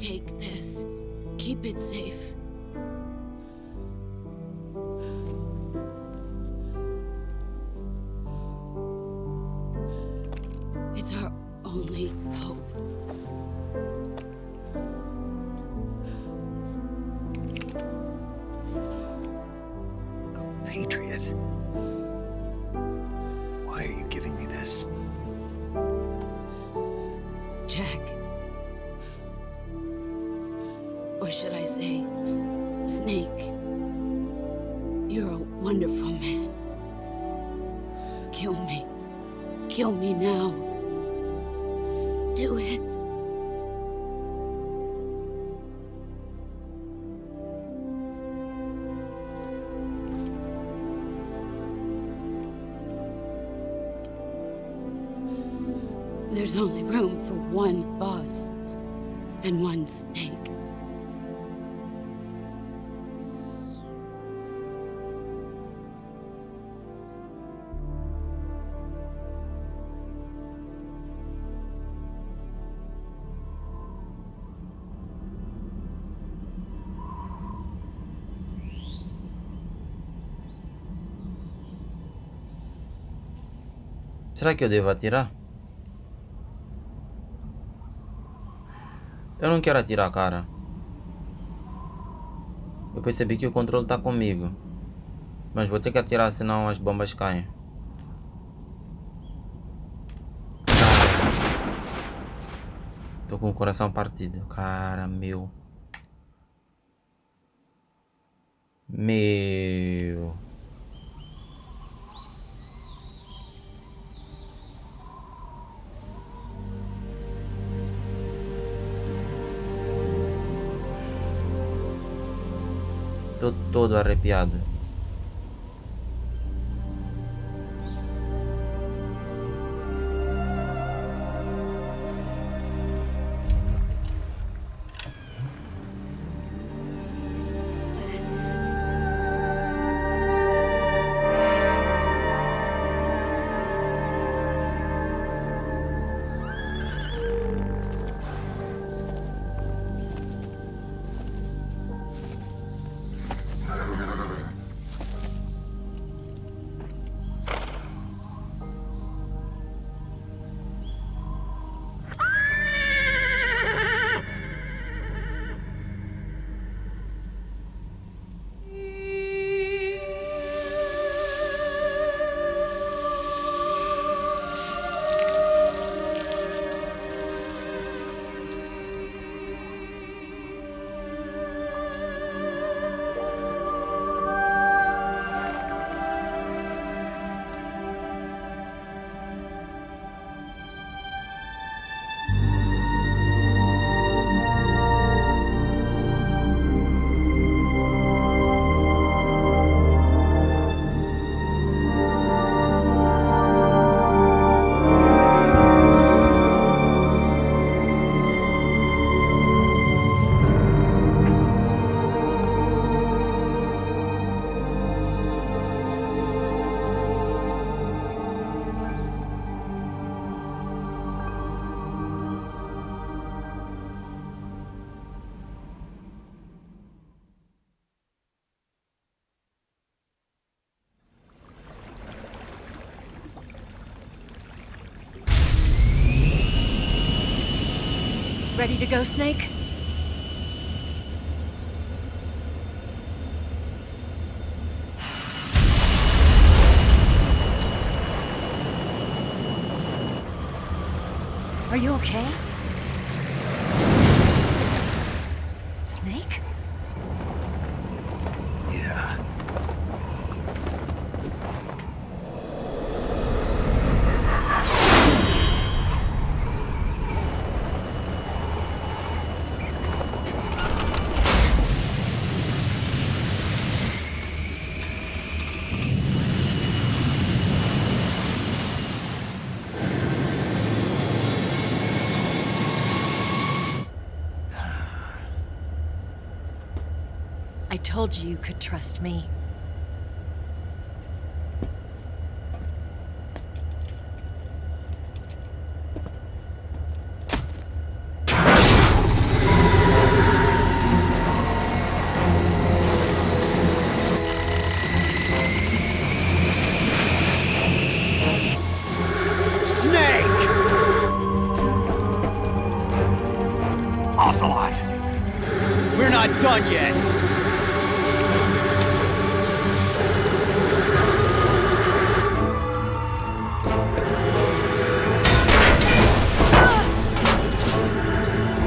take this. Keep it safe. It's our only hope. A Patriot? Why are you giving me this? Jack. Or should I say, Snake. You're a wonderful man. Kill me. Kill me now. Do it. There's only room for one boss and one snake. Será que eu devo atirar? Eu não quero atirar, cara. Eu percebi que o controle tá comigo. Mas vou ter que atirar, senão as bombas caem. Tô com o coração partido. Cara, meu. Tô todo arrepiado. Ready to go, Snake? Are you okay? Snake? Yeah. I told you you could trust me. Ocelot! We're not done yet!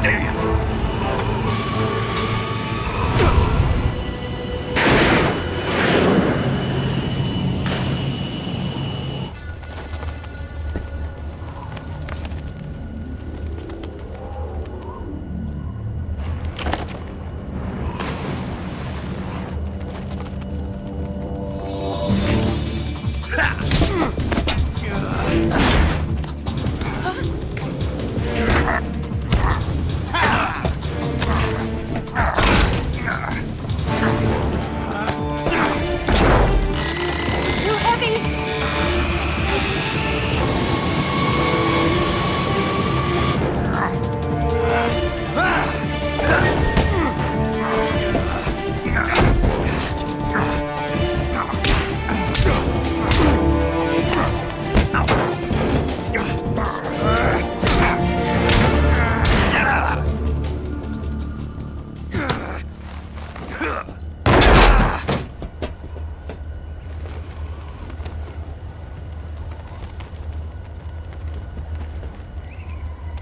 Damn! Too heavy!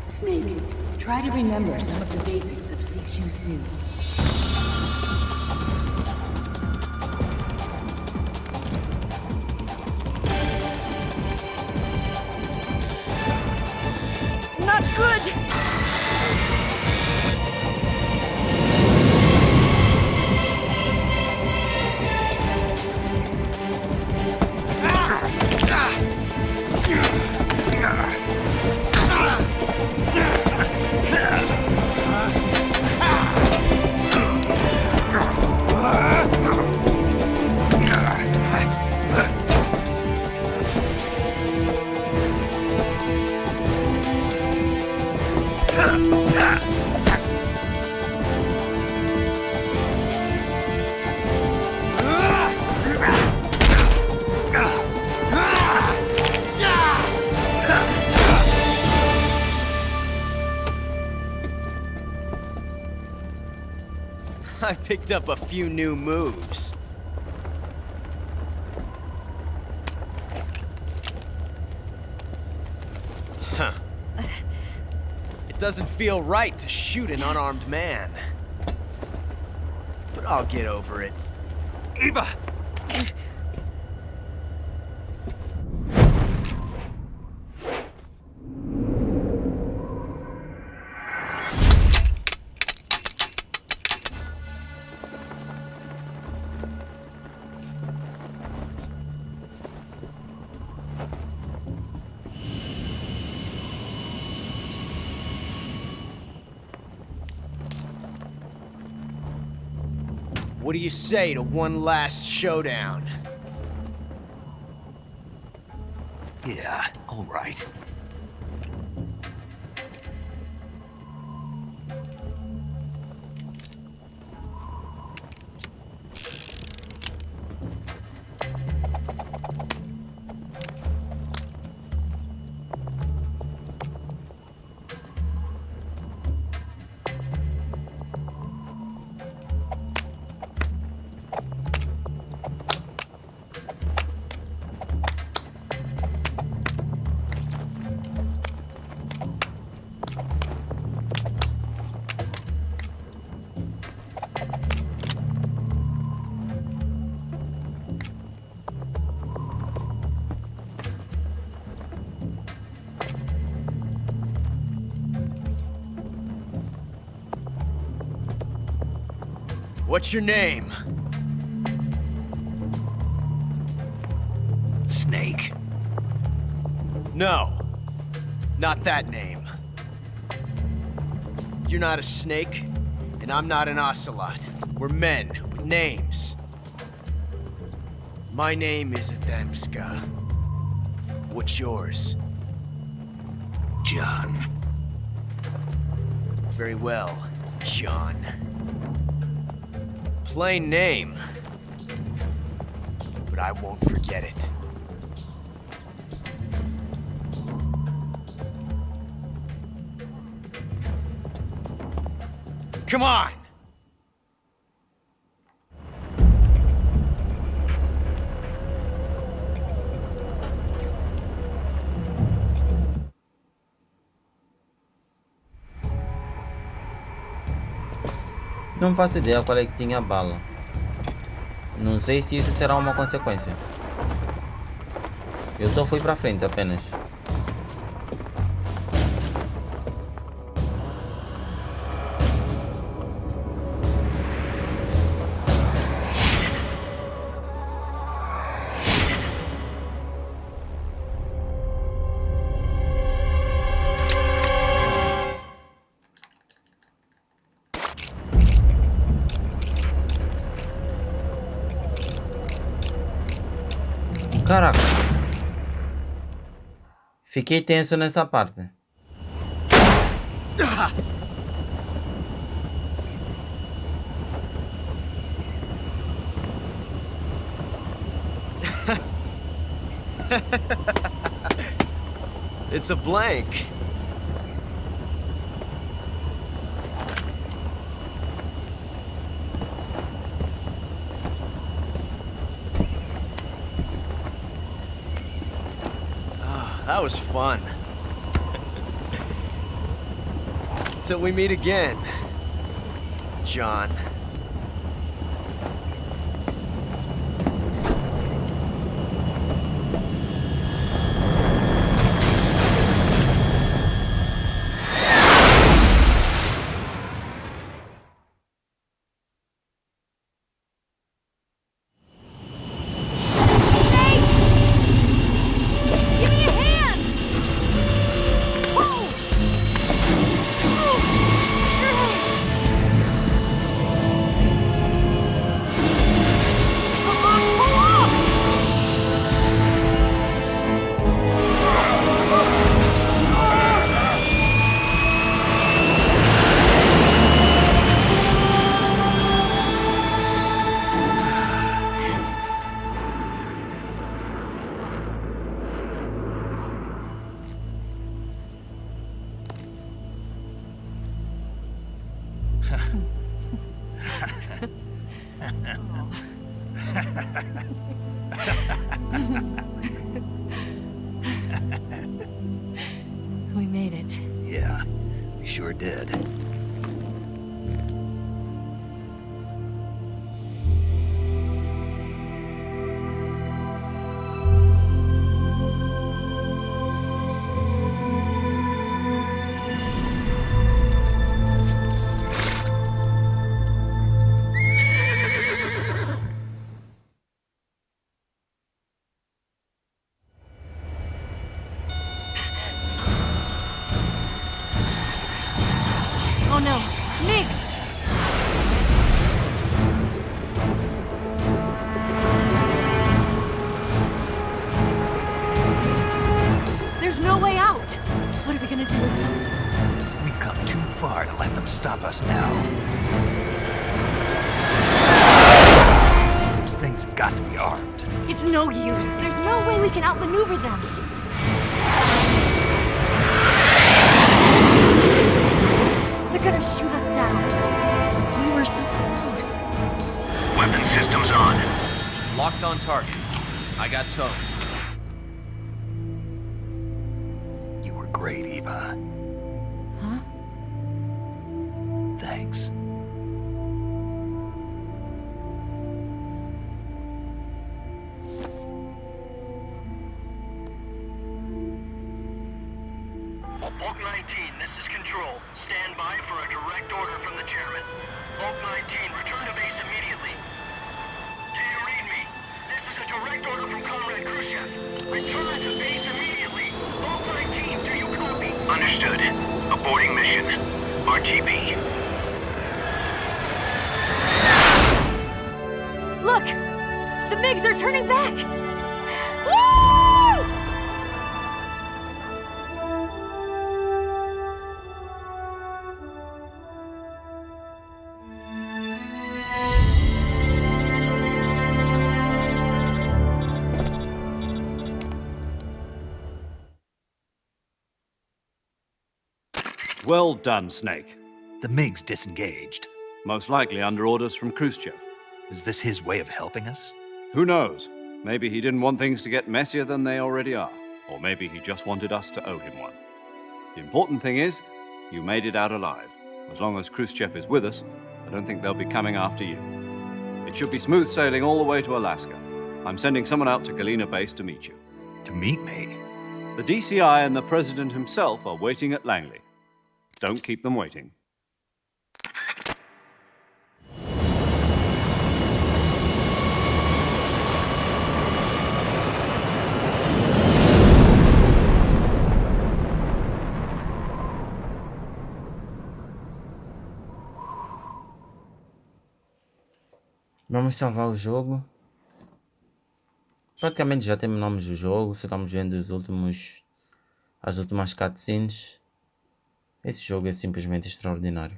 Snake, try to remember some of the basics of CQC. Not good! I picked up a few new moves. Huh. It doesn't feel right to shoot an unarmed man. But I'll get over it. Eva! What do you say to one last showdown? Yeah, all right. What's your name? Snake. No, not that name. You're not a snake, and I'm not an ocelot. We're men with names. My name is Adamska. What's yours? John. Very well, John. Plain name, but I won't forget it. Come on! Não faço ideia qual é que tinha a bala. Não sei se isso será uma consequência. Eu só fui pra frente apenas. Caraca. Fiquei tenso nessa parte. It's a blank. That was fun. Till we meet again, John. We made it. Yeah, we sure did. Oh no, Migs! There's no way out! What are we gonna do? We've come too far to let them stop us now. Those things have got to be armed. It's no use. There's no way we can outmaneuver them. They're gonna shoot us down. We were so close. Weapon systems on. Locked on target. I got towed. You were great, Eva. Huh? Thanks. Bulk 19, this is Control. Stand by for a direct order from the chairman. Bulk 19, return to base immediately. Do you read me? This is a direct order from Comrade Khrushchev. Return to base immediately. Bulk 19, do you copy? Understood. Aborting mission. RTB. Look! The MiGs are turning back! Woo! Well done, Snake. The MiG's disengaged. Most likely under orders from Khrushchev. Is this his way of helping us? Who knows? Maybe he didn't want things to get messier than they already are. Or maybe he just wanted us to owe him one. The important thing is, you made it out alive. As long as Khrushchev is with us, I don't think they'll be coming after you. It should be smooth sailing all the way to Alaska. I'm sending someone out to Galena Base to meet you. To meet me? The DCI and the President himself are waiting at Langley. Don't keep them waiting. Vamos salvar o jogo. Praticamente já terminamos o jogo. Só estamos vendo as últimas cutscenes. Esse jogo é simplesmente extraordinário.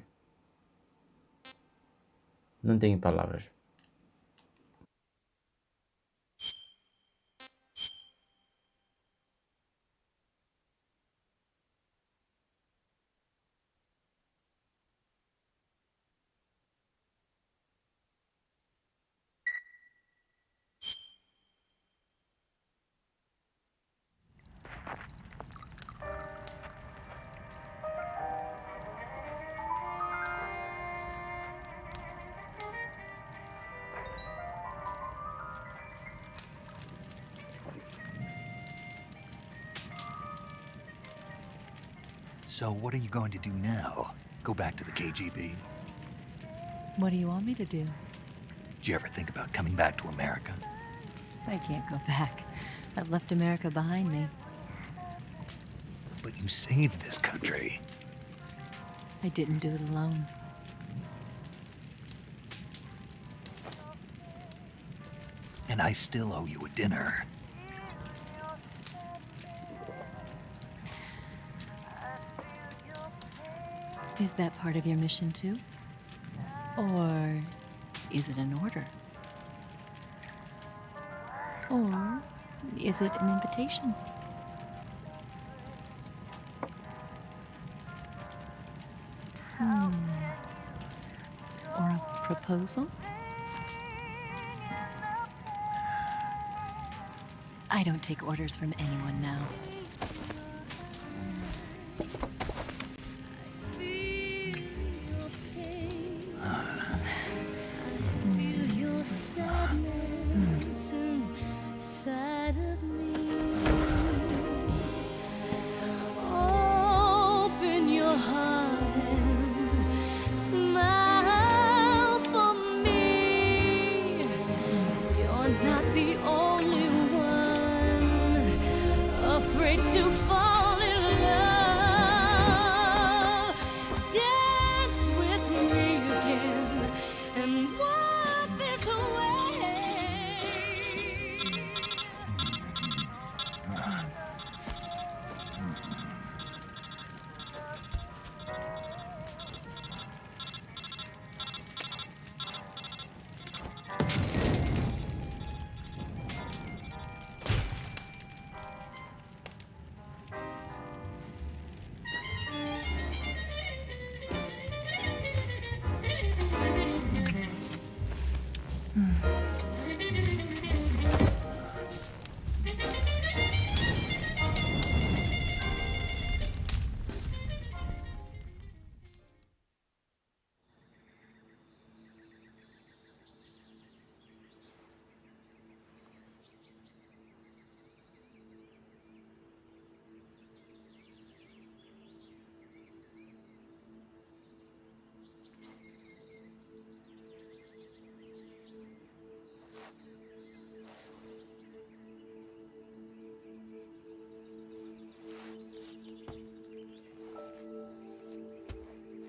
Não tenho palavras. So what are you going to do now? Go back to the KGB? What do you want me to do? Did you ever think about coming back to America? I can't go back. I've left America behind me. But you saved this country. I didn't do it alone. And I still owe you a dinner. Is that part of your mission too? Or is it an order? Or is it an invitation? Or a proposal? I don't take orders from anyone now.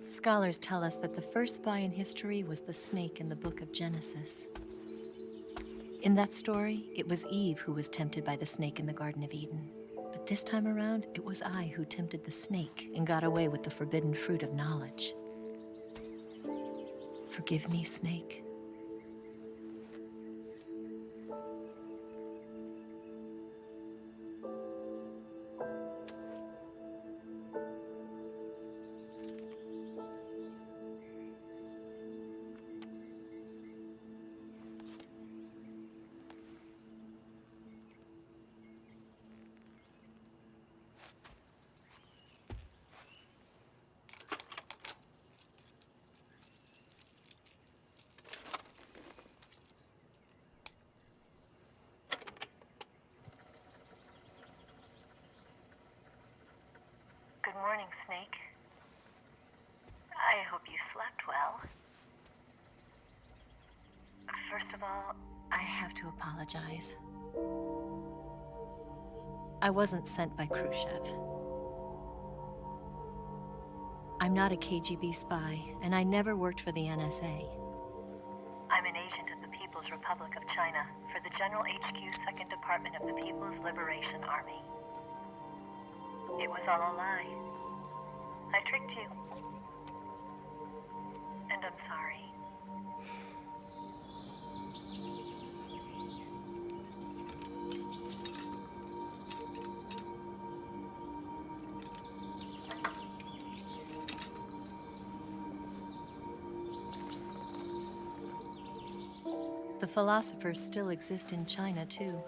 Scholars tell us that the first spy in history was the snake in the book of Genesis. In that story, it was Eve who was tempted by the snake in the Garden of Eden. But this time around, it was I who tempted the snake and got away with the forbidden fruit of knowledge. Forgive me, snake. not well. First of all, I have to apologize. I wasn't sent by Khrushchev. I'm not a KGB spy, and I never worked for the NSA. I'm an agent of the People's Republic of China for the General HQ 2nd Department of the People's Liberation Army. It was all a lie. I tricked you. And I'm sorry. The philosophers still exist in China, too.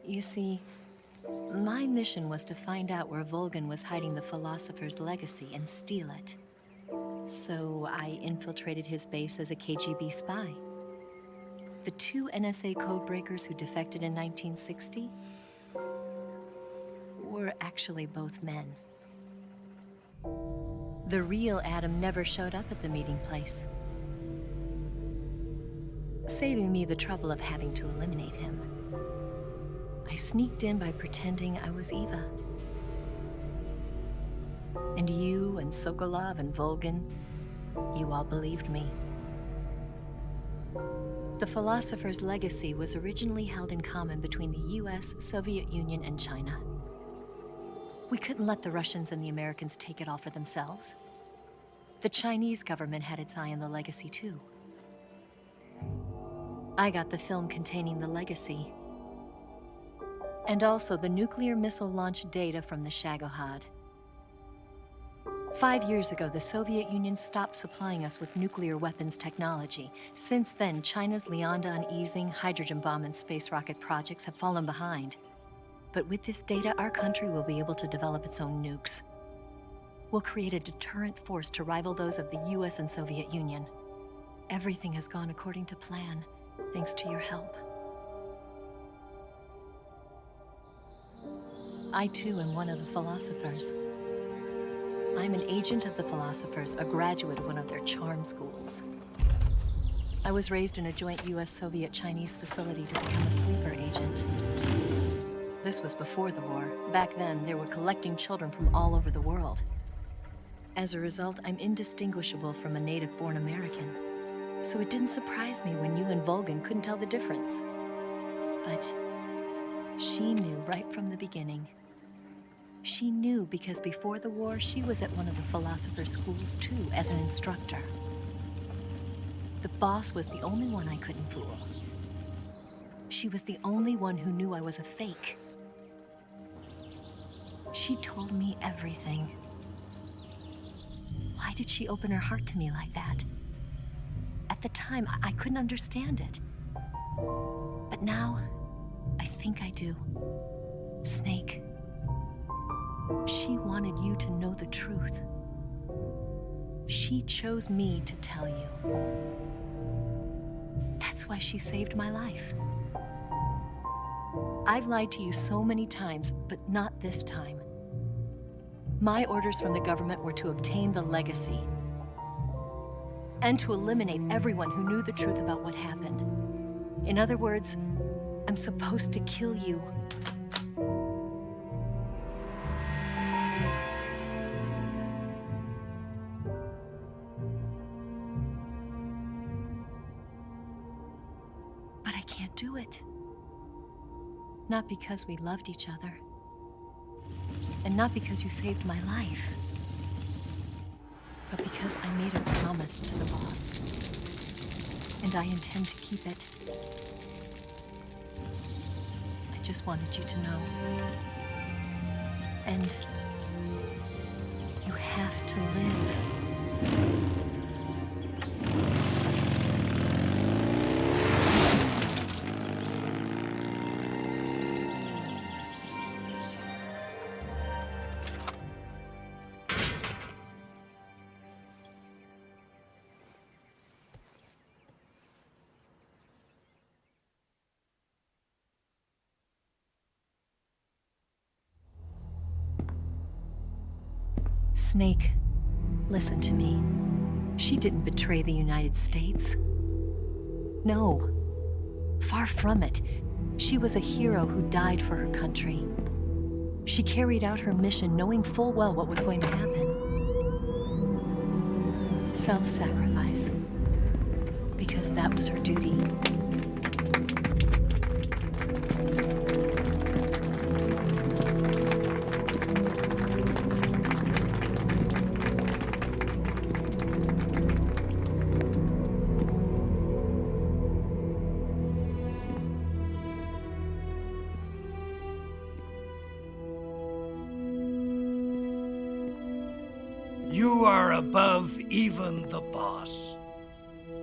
You see, my mission was to find out where Volgan was hiding the philosopher's legacy and steal it. So I infiltrated his base as a KGB spy. The 2 NSA codebreakers who defected in 1960 were actually both men. The real Adam never showed up at the meeting place, saving me the trouble of having to eliminate him. I sneaked in by pretending I was Eva. And you and Sokolov and Volgan, you all believed me. The philosopher's legacy was originally held in common between the US, Soviet Union, and China. We couldn't let the Russians and the Americans take it all for themselves. The Chinese government had its eye on the legacy, too. I got the film containing the legacy, and also the nuclear missile launch data from the Shagohod. 5 years ago, the Soviet Union stopped supplying us with nuclear weapons technology. Since then, China's Liaodong easing, hydrogen bomb, and space rocket projects have fallen behind. But with this data, our country will be able to develop its own nukes. We'll create a deterrent force to rival those of the US and Soviet Union. Everything has gone according to plan, thanks to your help. I, too, am one of the philosophers. I'm an agent of the philosophers, a graduate of one of their charm schools. I was raised in a joint US-Soviet-Chinese facility to become a sleeper agent. This was before the war. Back then, they were collecting children from all over the world. As a result, I'm indistinguishable from a native-born American. So it didn't surprise me when you and Volgan couldn't tell the difference. But she knew right from the beginning. She knew because before the war, she was at one of the philosopher's schools too, as an instructor. The boss was the only one I couldn't fool. She was the only one who knew I was a fake. She told me everything. Why did she open her heart to me like that? At the time, I couldn't understand it. But now, I think I do. Snake. She wanted you to know the truth. She chose me to tell you. That's why she saved my life. I've lied to you so many times, but not this time. My orders from the government were to obtain the legacy and to eliminate everyone who knew the truth about what happened. In other words, I'm supposed to kill you. But I can't do it. Not because we loved each other. And not because you saved my life. But because I made a promise to the boss. And I intend to keep it. I just wanted you to know. And you have to live. Snake, listen to me. She didn't betray the United States. No, far from it. She was a hero who died for her country. She carried out her mission knowing full well what was going to happen. Self-sacrifice. Because that was her duty. You are above even the boss.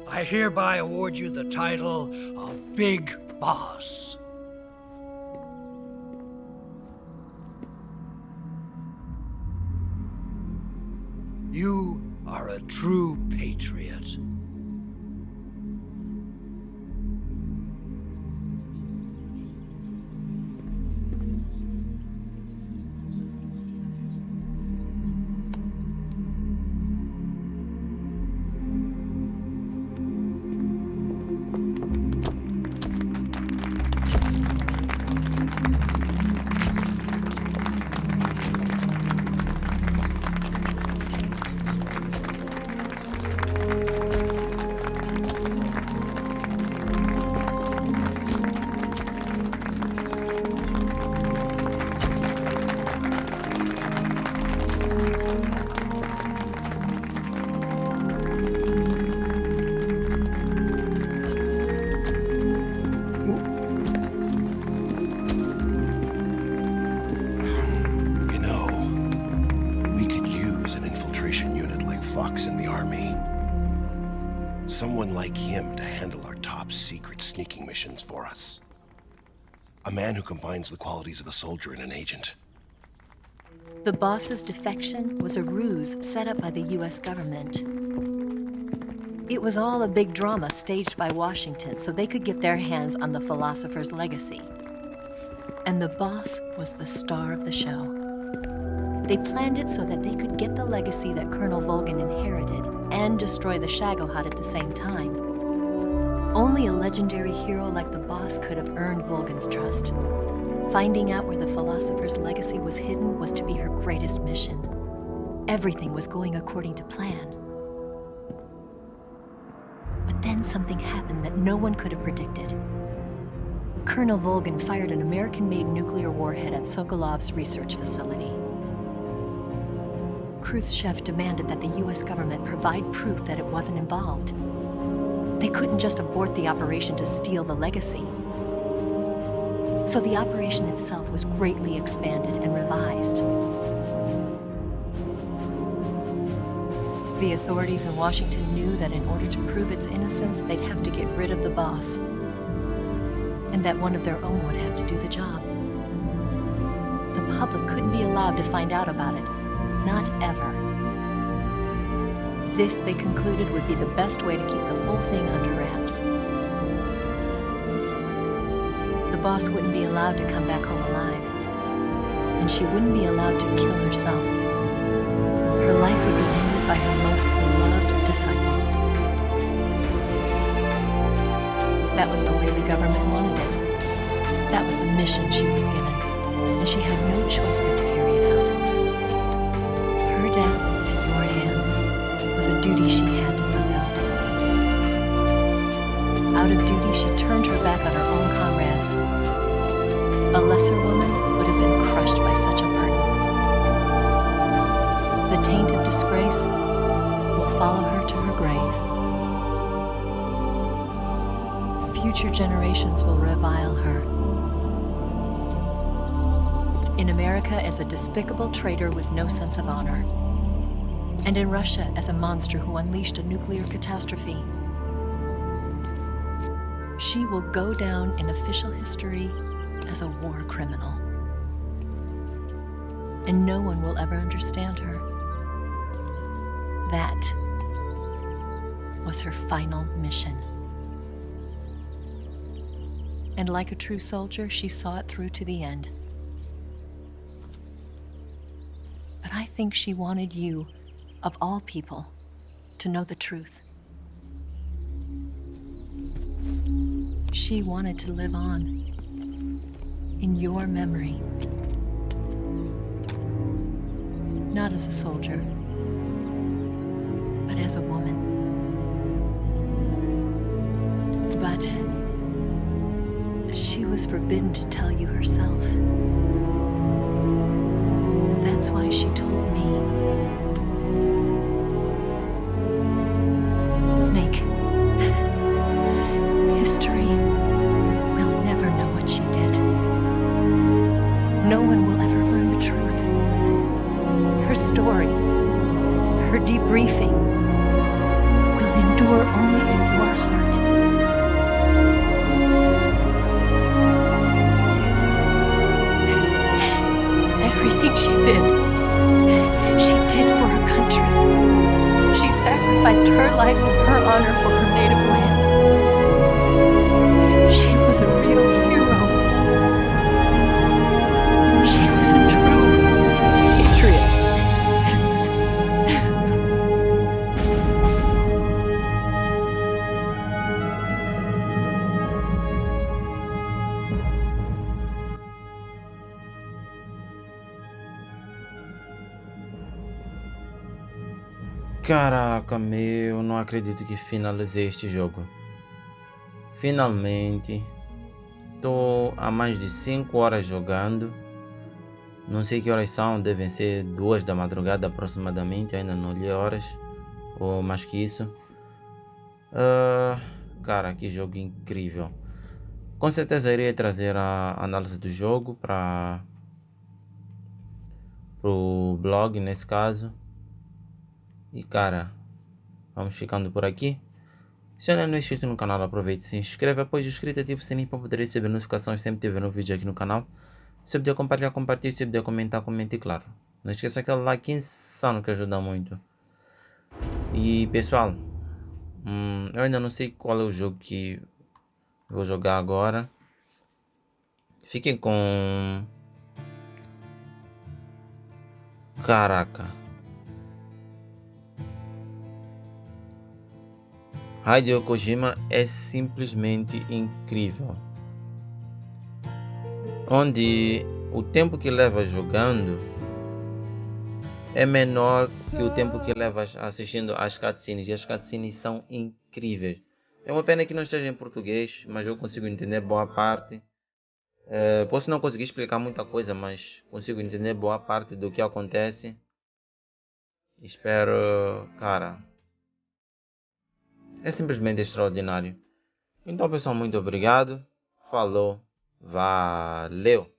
I hereby award you the title of Big Boss. You are a true patriot. Someone like him to handle our top secret sneaking missions for us. A man who combines the qualities of a soldier and an agent. The boss's defection was a ruse set up by the US government. It was all a big drama staged by Washington so they could get their hands on the philosopher's legacy. And the boss was the star of the show. They planned it so that they could get the legacy that Colonel Volgin inherited and destroy the Shagohod at the same time. Only a legendary hero like the boss could have earned Volgin's trust. Finding out where the philosopher's legacy was hidden was to be her greatest mission. Everything was going according to plan. But then something happened that no one could have predicted. Colonel Volgin fired an American-made nuclear warhead at Sokolov's research facility. Khrushchev demanded that the US government provide proof that it wasn't involved. They couldn't just abort the operation to steal the legacy. So the operation itself was greatly expanded and revised. The authorities in Washington knew that in order to prove its innocence, they'd have to get rid of the boss, and that one of their own would have to do the job. The public couldn't be allowed to find out about it. Not ever. This, they concluded, would be the best way to keep the whole thing under wraps. The boss wouldn't be allowed to come back home alive, and she wouldn't be allowed to kill herself. Her life would be ended by her most beloved disciple. That was the way the government wanted it. That was the mission she was given, and she had no choice but to carry it out. Her death at your hands was a duty she had to fulfill. Out of duty, she turned her back on her own comrades. A lesser woman would have been crushed by such a burden. The taint of disgrace will follow her to her grave. Future generations will revile her. In America as a despicable traitor with no sense of honor. And in Russia as a monster who unleashed a nuclear catastrophe. She will go down in official history as a war criminal. And no one will ever understand her. That was her final mission. And like a true soldier, she saw it through to the end. But I think she wanted you, of all people, to know the truth. She wanted to live on in your memory. Not as a soldier, but as a woman. But she was forbidden to tell you herself. And that's why she told me. Snake, history will never know what she did. No one will ever learn the truth. Her story, her debriefing, will endure only in your heart. Everything she did for her country. She sacrificed her life and her honor for her native land. She was a real hero. She was a true patriot. Caraca, meu, não acredito que finalizei este jogo. Finalmente, estou há mais de 5 horas jogando. Não sei que horas são, devem ser 2 da madrugada aproximadamente, ainda não li horas, ou mais que isso. Cara, que jogo incrível. Com certeza irei trazer a análise do jogo para o blog, nesse caso. E cara, vamos ficando por aqui. Se ainda não é inscrito no canal, aproveite e se inscreva. Após o inscrito, ative o sininho para poder receber notificações sempre que tiver um vídeo aqui no canal. Se puder compartilhar, compartilhe. Se puder comentar, comente, claro. Não esqueça aquele like insano que ajuda muito. E pessoal, eu ainda não sei qual é o jogo que vou jogar agora. Fiquem com... Caraca. Hideo Kojima é simplesmente incrível. Onde o tempo que leva jogando é menor que o tempo que leva assistindo às cutscenes. E as cutscenes são incríveis. É uma pena que não esteja em português, mas eu consigo entender boa parte. Posso não conseguir explicar muita coisa, mas consigo entender boa parte do que acontece. Espero, cara, é simplesmente extraordinário. Então pessoal, muito obrigado. Falou, valeu.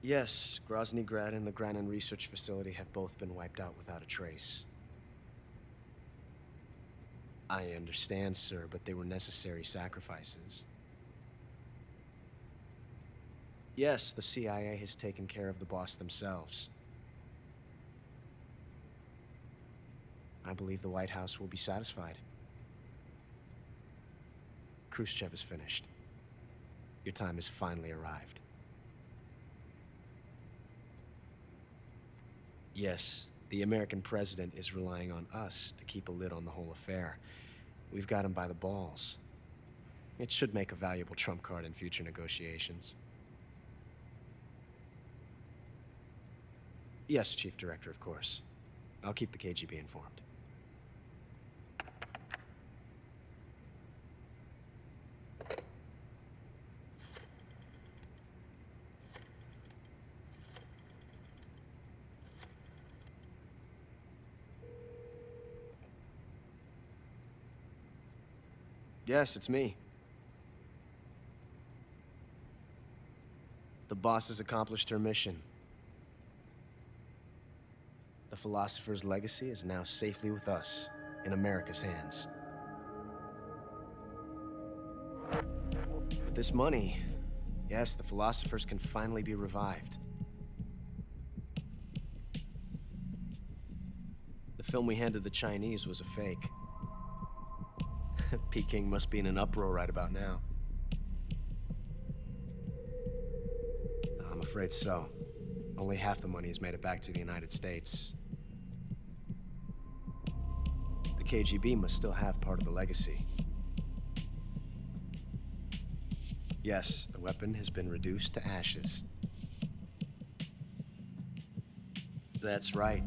Yes, Grozny Grad and the Granin Research Facility have both been wiped out without a trace. I understand, sir, but they were necessary sacrifices. Yes, the CIA has taken care of the boss themselves. I believe the White House will be satisfied. Khrushchev is finished. Your time has finally arrived. Yes, the American president is relying on us to keep a lid on the whole affair. We've got him by the balls. It should make a valuable trump card in future negotiations. Yes, Chief Director, of course. I'll keep the KGB informed. Yes, it's me. The boss has accomplished her mission. The philosopher's legacy is now safely with us, in America's hands. With this money, yes, the philosophers can finally be revived. The film we handed the Chinese was a fake. Peking must be in an uproar right about now. I'm afraid so. Only half the money has made it back to the United States. The KGB must still have part of the legacy. Yes, the weapon has been reduced to ashes. That's right.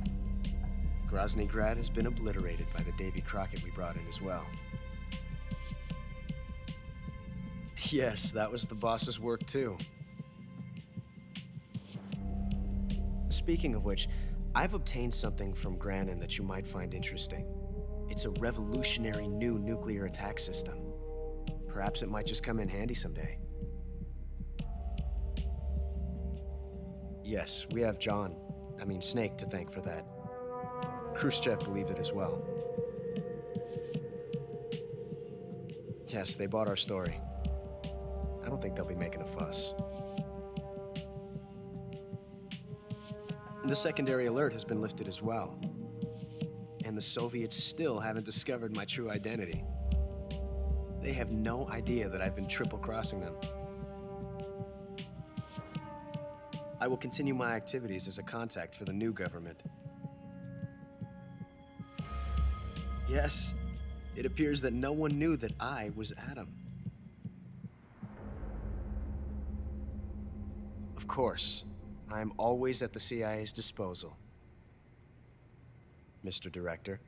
Grozny Grad has been obliterated by the Davy Crockett we brought in as well. Yes, that was the boss's work too. Speaking of which, I've obtained something from Granin that you might find interesting. It's a revolutionary new nuclear attack system. Perhaps it might just come in handy someday. Yes, we have Snake to thank for that. Khrushchev believed it as well. Yes, they bought our story. I don't think they'll be making a fuss. The secondary alert has been lifted as well. And the Soviets still haven't discovered my true identity. They have no idea that I've been triple-crossing them. I will continue my activities as a contact for the new government. Yes, it appears that no one knew that I was Adam. Of course, I'm always at the CIA's disposal, Mr. Director.